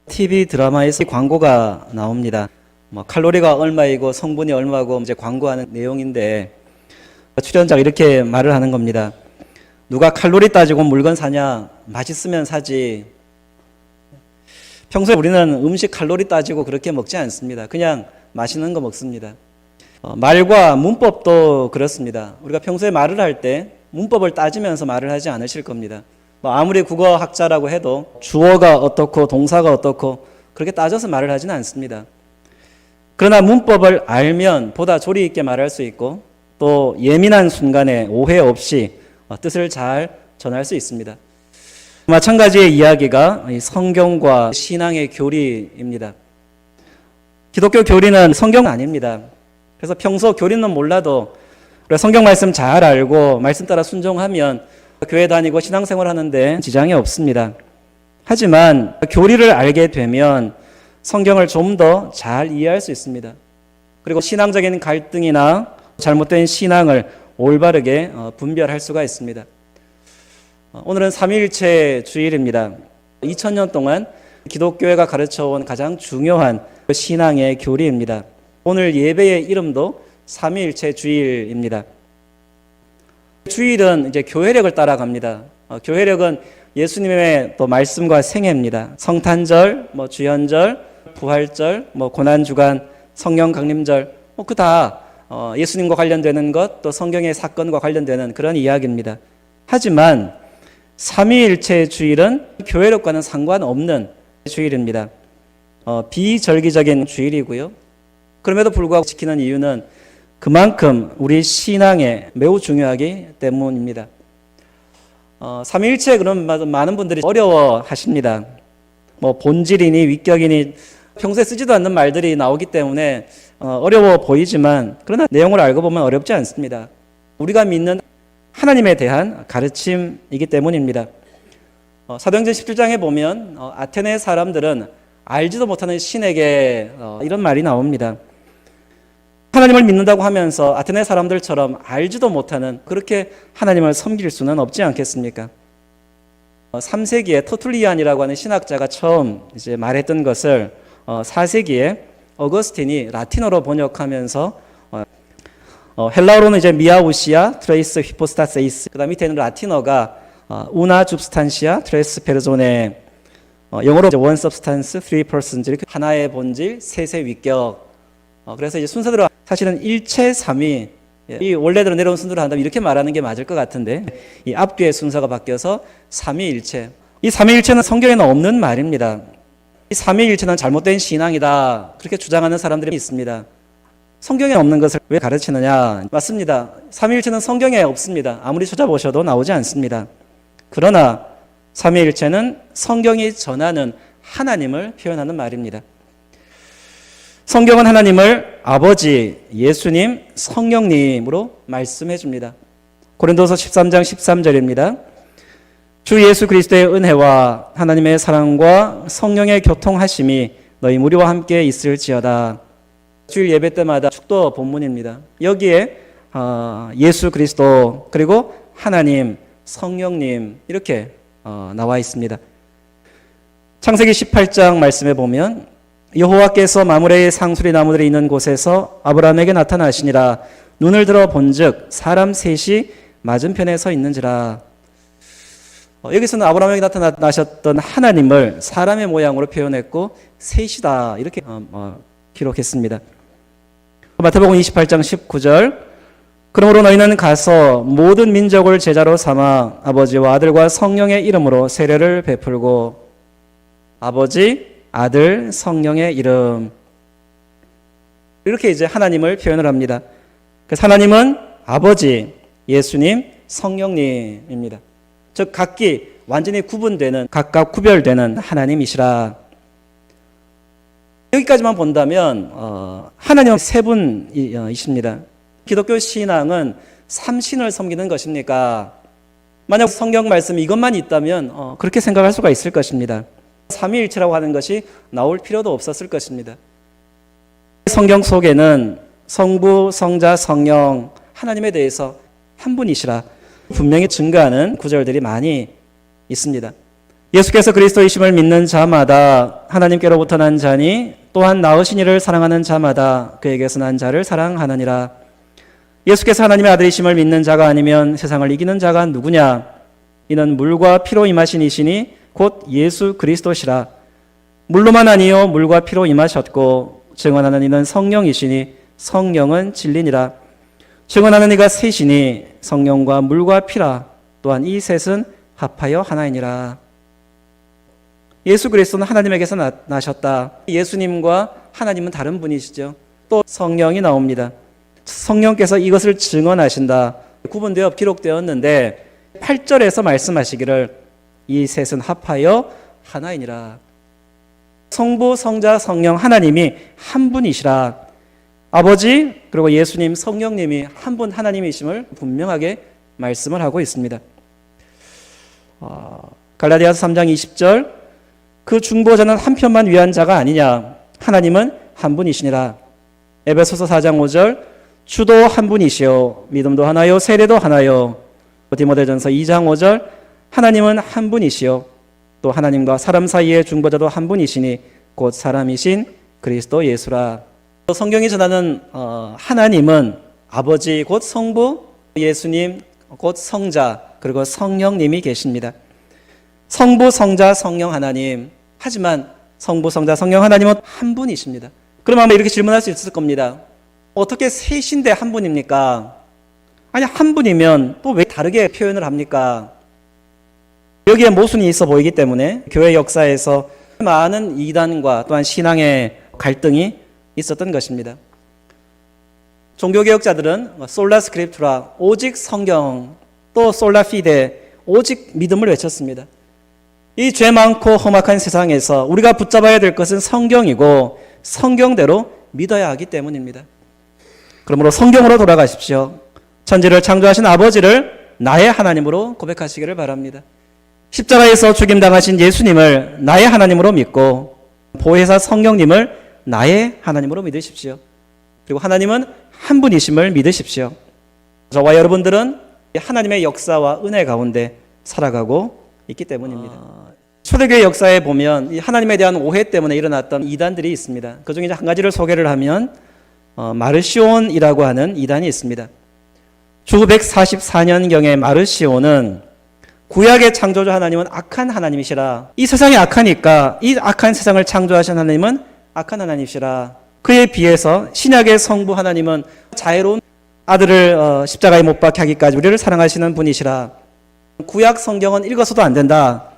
TV 드라마에서 광고가 나옵니다. 칼로리가 얼마이고 성분이 얼마고 이제 광고하는 내용인데 출연자가 이렇게 말을 하는 겁니다. 누가 칼로리 따지고 물건 사냐? 맛있으면 사지. 평소에 우리는 음식 칼로리 따지고 그렇게 먹지 않습니다. 그냥 맛있는 거 먹습니다. 말과 문법도 그렇습니다. 우리가 평소에 말을 할 때 문법을 따지면서 말을 하지 않으실 겁니다. 아무리 국어학자라고 해도 주어가 어떻고 동사가 어떻고 그렇게 따져서 말을 하지는 않습니다. 그러나 문법을 알면 보다 조리 있게 말할 수 있고 또 예민한 순간에 오해 없이 뜻을 잘 전할 수 있습니다. 마찬가지의 이야기가 성경과 신앙의 교리입니다. 기독교 교리는 성경 아닙니다. 그래서 평소 교리는 몰라도 성경 말씀 잘 알고 말씀 따라 순종하면 교회 다니고 신앙생활 하는데 지장이 없습니다. 하지만 교리를 알게 되면 성경을 좀 더 잘 이해할 수 있습니다. 그리고 신앙적인 갈등이나 잘못된 신앙을 올바르게 분별할 수가 있습니다. 오늘은 삼위일체 주일입니다. 2000년 동안 기독교회가 가르쳐온 가장 중요한 신앙의 교리입니다. 오늘 예배의 이름도 삼위일체 주일입니다. 주일은 이제 교회력을 따라갑니다. 교회력은 예수님의 또 말씀과 생애입니다. 성탄절, 주연절, 부활절, 고난주간, 성령 강림절, 그 다 예수님과 관련되는 것, 또 성경의 사건과 관련되는 그런 이야기입니다. 하지만 삼위일체 주일은 교회력과는 상관없는 주일입니다. 비절기적인 주일이고요. 그럼에도 불구하고 지키는 이유는 그만큼 우리 신앙에 매우 중요하기 때문입니다. 삼위일체 그럼 많은 분들이 어려워하십니다. 본질이니 위격이니 평소에 쓰지도 않는 말들이 나오기 때문에 어려워 보이지만 그러나 내용을 알고 보면 어렵지 않습니다. 우리가 믿는 하나님에 대한 가르침이기 때문입니다. 사도행전 17장에 보면 아테네 사람들은 알지도 못하는 신에게 이런 말이 나옵니다. 하나님을 믿는다고 하면서 아테네 사람들처럼 알지도 못하는 그렇게 하나님을 섬길 수는 없지 않겠습니까? 3세기에 터툴리안이라고 하는 신학자가 처음 이제 말했던 것을 4세기에 어거스틴이 라틴어로 번역하면서 헬라어로는 이제 미아우시아 트레이스 히포스타세이스, 그다음 밑에는 라틴어가 우나 줍스탄시아 트레스 페르존에, 영어로 원 서브스탄스, three persons, 이렇게 하나의 본질, 셋의 위격. 그래서 이제 순서대로 사실은 일체 삼위, 이 원래대로 내려온 순서로 한다면 이렇게 말하는 게 맞을 것 같은데 이 앞뒤의 순서가 바뀌어서 삼위일체. 이 삼위일체는 성경에는 없는 말입니다. 이 삼위일체는 잘못된 신앙이다 그렇게 주장하는 사람들이 있습니다. 성경에 없는 것을 왜 가르치느냐? 맞습니다. 삼위일체는 성경에 없습니다. 아무리 찾아보셔도 나오지 않습니다. 그러나 삼위일체는 성경이 전하는 하나님을 표현하는 말입니다. 성경은 하나님을 아버지, 예수님, 성령님으로 말씀해 줍니다. 고린도서 13장 13절입니다. 주 예수 그리스도의 은혜와 하나님의 사랑과 성령의 교통하심이 너희 무리와 함께 있을지어다. 주일 예배 때마다 축도 본문입니다. 여기에 예수 그리스도 그리고 하나님, 성령님 이렇게 나와 있습니다. 창세기 18장 말씀에 보면 여호와께서 마므레의 상수리 나무들이 있는 곳에서 아브라함에게 나타나시니라. 눈을 들어 본즉 사람 셋이 맞은편에 서 있는지라. 여기서는 아브라함에게 나타나셨던 하나님을 사람의 모양으로 표현했고 셋이다 이렇게 기록했습니다. 마태복음 28장 19절, 그러므로 너희는 가서 모든 민족을 제자로 삼아 아버지와 아들과 성령의 이름으로 세례를 베풀고, 아버지, 아들, 성령의 이름, 이렇게 이제 하나님을 표현을 합니다. 그래서 하나님은 아버지, 예수님, 성령님입니다. 즉 각기 완전히 구분되는, 각각 구별되는 하나님이시라. 여기까지만 본다면 하나님은 세 분이십니다. 기독교 신앙은 삼신을 섬기는 것입니까? 만약 성경 말씀 이것만 있다면 그렇게 생각할 수가 있을 것입니다. 삼위일체라고 하는 것이 나올 필요도 없었을 것입니다. 성경 속에는 성부, 성자, 성령 하나님에 대해서 한 분이시라 분명히 증거하는 구절들이 많이 있습니다. 예수께서 그리스도이심을 믿는 자마다 하나님께로부터 난 자니 또한 낳으신 이를 사랑하는 자마다 그에게서 난 자를 사랑하느니라. 예수께서 하나님의 아들이심을 믿는 자가 아니면 세상을 이기는 자가 누구냐? 이는 물과 피로 임하신 이시니 곧 예수 그리스도시라. 물로만 아니요 물과 피로 임하셨고 증언하는 이는 성령이시니 성령은 진리니라. 증언하는 이가 셋이니 성령과 물과 피라. 또한 이 셋은 합하여 하나이니라. 예수 그리스도는 하나님에게서 나셨다. 예수님과 하나님은 다른 분이시죠. 또 성령이 나옵니다. 성령께서 이것을 증언하신다. 구분되어 기록되었는데 8절에서 말씀하시기를 이 셋은 합하여 하나이니라. 성부, 성자, 성령 하나님이 한 분이시라. 아버지 그리고 예수님, 성령님이 한 분 하나님이심을 분명하게 말씀을 하고 있습니다. 갈라디아서 3장 20절 그 중보자는 한 편만 위한 자가 아니냐 하나님은 한 분이시니라. 에베소서 4장 5절 주도 한 분이시요 믿음도 하나요 세례도 하나요. 디모데전서 2장 5절 하나님은 한 분이시요 또 하나님과 사람 사이의 중보자도 한 분이시니 곧 사람이신 그리스도 예수라. 성경이 전하는 하나님은 아버지 곧 성부, 예수님 곧 성자 그리고 성령님이 계십니다. 성부, 성자, 성령 하나님. 하지만 성부, 성자, 성령 하나님은 한 분이십니다. 그럼 아마 이렇게 질문할 수 있을 겁니다. 어떻게 셋인데 한 분입니까? 아니 한 분이면 또 왜 다르게 표현을 합니까? 여기에 모순이 있어 보이기 때문에 교회 역사에서 많은 이단과 또한 신앙의 갈등이 있었던 것입니다. 종교개혁자들은 솔라 스크립투라 오직 성경 또 솔라 피데 오직 믿음을 외쳤습니다. 이 죄 많고 험악한 세상에서 우리가 붙잡아야 될 것은 성경이고 성경대로 믿어야 하기 때문입니다. 그러므로 성경으로 돌아가십시오. 천지를 창조하신 아버지를 나의 하나님으로 고백하시기를 바랍니다. 십자가에서 죽임당하신 예수님을 나의 하나님으로 믿고 보혜사 성령님을 나의 하나님으로 믿으십시오. 그리고 하나님은 한 분이심을 믿으십시오. 저와 여러분들은 하나님의 역사와 은혜 가운데 살아가고 있기 때문입니다. 초대교회 역사에 보면 이 하나님에 대한 오해 때문에 일어났던 이단들이 있습니다. 그중에 한 가지를 소개를 하면 마르시온이라고 하는 이단이 있습니다. 주 144년경에 마르시온은 구약의 창조주 하나님은 악한 하나님이시라. 이 세상이 악하니까 이 악한 세상을 창조하신 하나님은 악한 하나님이시라. 그에 비해서 신약의 성부 하나님은 자애로운 아들을 십자가에 못 박게 하기까지 우리를 사랑하시는 분이시라. 구약 성경은 읽어서도 안 된다.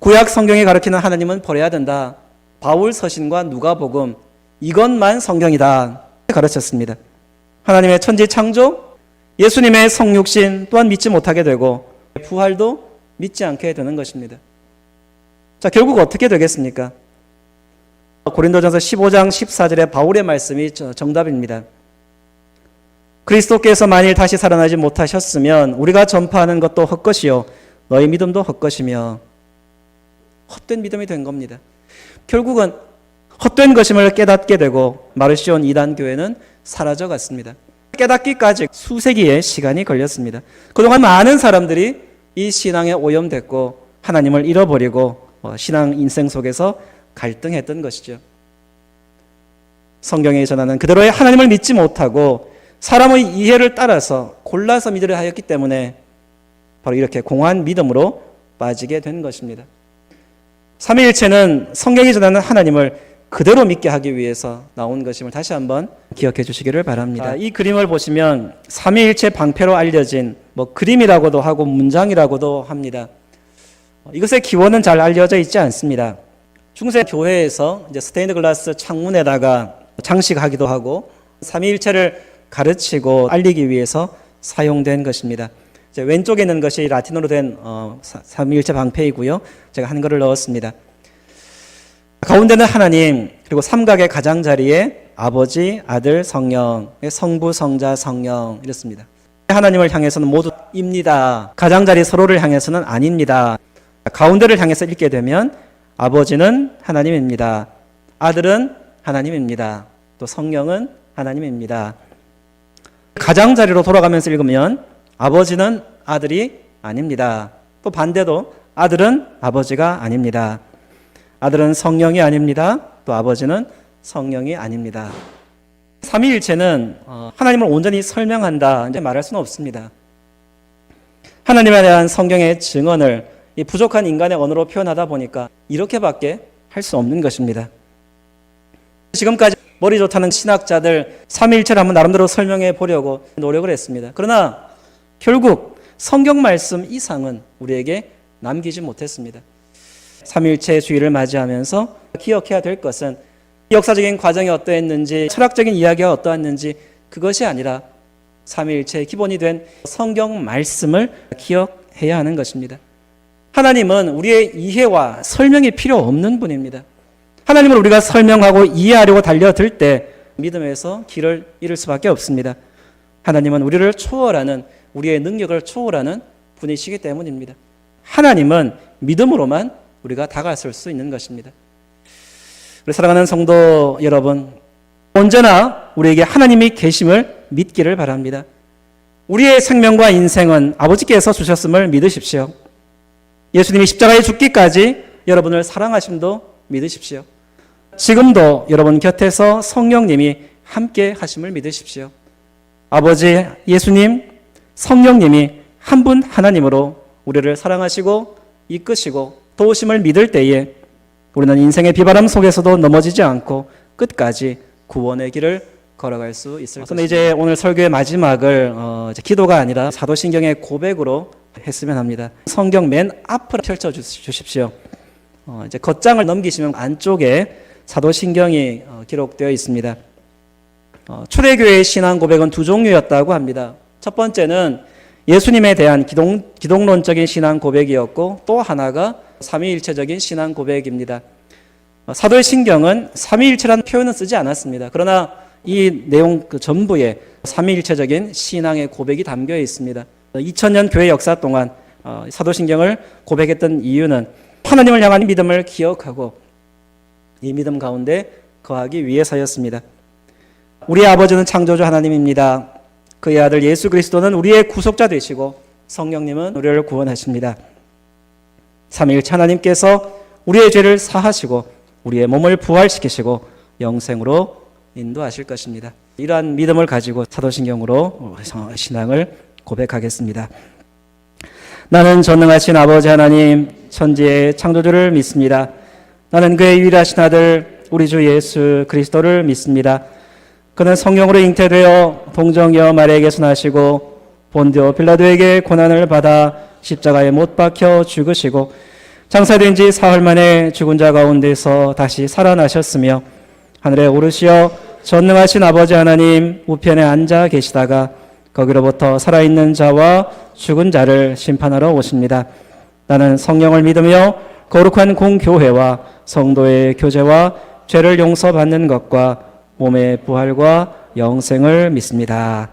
구약 성경이 가르치는 하나님은 버려야 된다. 바울 서신과 누가복음 이것만 성경이다 가르쳤습니다. 하나님의 천지 창조, 예수님의 성육신 또한 믿지 못하게 되고 부활도 믿지 않게 되는 것입니다. 자, 결국 어떻게 되겠습니까? 고린도전서 15장 14절에 바울의 말씀이 정답입니다. 그리스도께서 만일 다시 살아나지 못하셨으면 우리가 전파하는 것도 헛것이요 너희 믿음도 헛것이며. 헛된 믿음이 된 겁니다. 결국은 헛된 것임을 깨닫게 되고 마르시온 이단 교회는 사라져갔습니다. 깨닫기까지 수세기의 시간이 걸렸습니다. 그동안 많은 사람들이 이 신앙에 오염됐고 하나님을 잃어버리고 신앙 인생 속에서 갈등했던 것이죠. 성경에 전하는 그대로의 하나님을 믿지 못하고 사람의 이해를 따라서 골라서 믿으려 하였기 때문에 바로 이렇게 공한 믿음으로 빠지게 된 것입니다. 삼위일체는 성경이 전하는 하나님을 그대로 믿게 하기 위해서 나온 것임을 다시 한번 기억해 주시기를 바랍니다. 이 그림을 보시면 삼위일체 방패로 알려진 그림이라고도 하고 문장이라고도 합니다. 이것의 기원은 잘 알려져 있지 않습니다. 중세 교회에서 이제 스테인드 글라스 창문에다가 장식하기도 하고 삼위일체를 가르치고 알리기 위해서 사용된 것입니다. 이제 왼쪽에 있는 것이 라틴어로 된 삼위일체 방패이고요. 제가 한글을 넣었습니다. 가운데는 하나님, 그리고 삼각의 가장자리에 아버지, 아들, 성령, 성부, 성자, 성령 이렇습니다. 하나님을 향해서는 모두입니다. 가장자리 서로를 향해서는 아닙니다. 가운데를 향해서 읽게 되면 아버지는 하나님입니다. 아들은 하나님입니다. 또 성령은 하나님입니다. 가장자리로 돌아가면서 읽으면 아버지는 아들이 아닙니다. 또 반대도 아들은 아버지가 아닙니다. 아들은 성령이 아닙니다. 또 아버지는 성령이 아닙니다. 삼위일체는 하나님을 온전히 설명한다 이제 말할 수는 없습니다. 하나님에 대한 성경의 증언을 이 부족한 인간의 언어로 표현하다 보니까 이렇게밖에 할 수 없는 것입니다. 지금까지 머리 좋다는 신학자들 삼위일체를 한번 나름대로 설명해 보려고 노력을 했습니다. 그러나 결국 성경 말씀 이상은 우리에게 남기지 못했습니다. 삼위일체주의를 맞이하면서 기억해야 될 것은 역사적인 과정이 어떠했는지, 철학적인 이야기가 어떠했는지 그것이 아니라 삼위일체의 기본이 된 성경 말씀을 기억해야 하는 것입니다. 하나님은 우리의 이해와 설명이 필요 없는 분입니다. 하나님을 우리가 설명하고 이해하려고 달려들 때 믿음에서 길을 잃을 수밖에 없습니다. 하나님은 우리를 초월하는, 우리의 능력을 초월하는 분이시기 때문입니다. 하나님은 믿음으로만 우리가 다가설 수 있는 것입니다. 우리 사랑하는 성도 여러분, 언제나 우리에게 하나님이 계심을 믿기를 바랍니다. 우리의 생명과 인생은 아버지께서 주셨음을 믿으십시오. 예수님이 십자가에 죽기까지 여러분을 사랑하심도 믿으십시오. 지금도 여러분 곁에서 성령님이 함께 하심을 믿으십시오. 아버지 예수님, 성령님이 한 분 하나님으로 우리를 사랑하시고 이끄시고 도우심을 믿을 때에 우리는 인생의 비바람 속에서도 넘어지지 않고 끝까지 구원의 길을 걸어갈 수 있을 것입니다. 이제 오늘 설교의 마지막을 이제 기도가 아니라 사도신경의 고백으로 했으면 합니다. 성경 맨 앞을 펼쳐 주십시오. 이제 겉장을 넘기시면 안쪽에 사도신경이 기록되어 있습니다. 초대교회의 신앙 고백은 두 종류였다고 합니다. 첫 번째는 예수님에 대한 기독론적인 신앙 고백이었고, 또 하나가 삼위일체적인 신앙 고백입니다. 사도의 신경은 삼위일체라는 표현은 쓰지 않았습니다. 그러나 이 내용 그 전부에 삼위일체적인 신앙의 고백이 담겨 있습니다. 2000년 교회 역사 동안 사도신경을 고백했던 이유는 하나님을 향한 믿음을 기억하고 이 믿음 가운데 거하기 위해서였습니다. 우리의 아버지는 창조주 하나님입니다. 그의 아들 예수 그리스도는 우리의 구속자 되시고 성령님은 우리를 구원하십니다. 삼위일체 하나님께서 우리의 죄를 사하시고 우리의 몸을 부활시키시고 영생으로 인도하실 것입니다. 이러한 믿음을 가지고 사도신경으로 신앙을 고백하겠습니다. 나는 전능하신 아버지 하나님, 천지의 창조주를 믿습니다. 나는 그의 유일하신 아들 우리 주 예수 그리스도를 믿습니다. 그는 성령으로 잉태되어 동정녀 마리아에게서 나시고 본디오 빌라도에게 고난을 받아 십자가에 못 박혀 죽으시고 장사된 지 사흘 만에 죽은 자 가운데서 다시 살아나셨으며 하늘에 오르시어 전능하신 아버지 하나님 우편에 앉아 계시다가 거기로부터 살아있는 자와 죽은 자를 심판하러 오십니다. 나는 성령을 믿으며 거룩한 공교회와 성도의 교제와 죄를 용서받는 것과 몸의 부활과 영생을 믿습니다.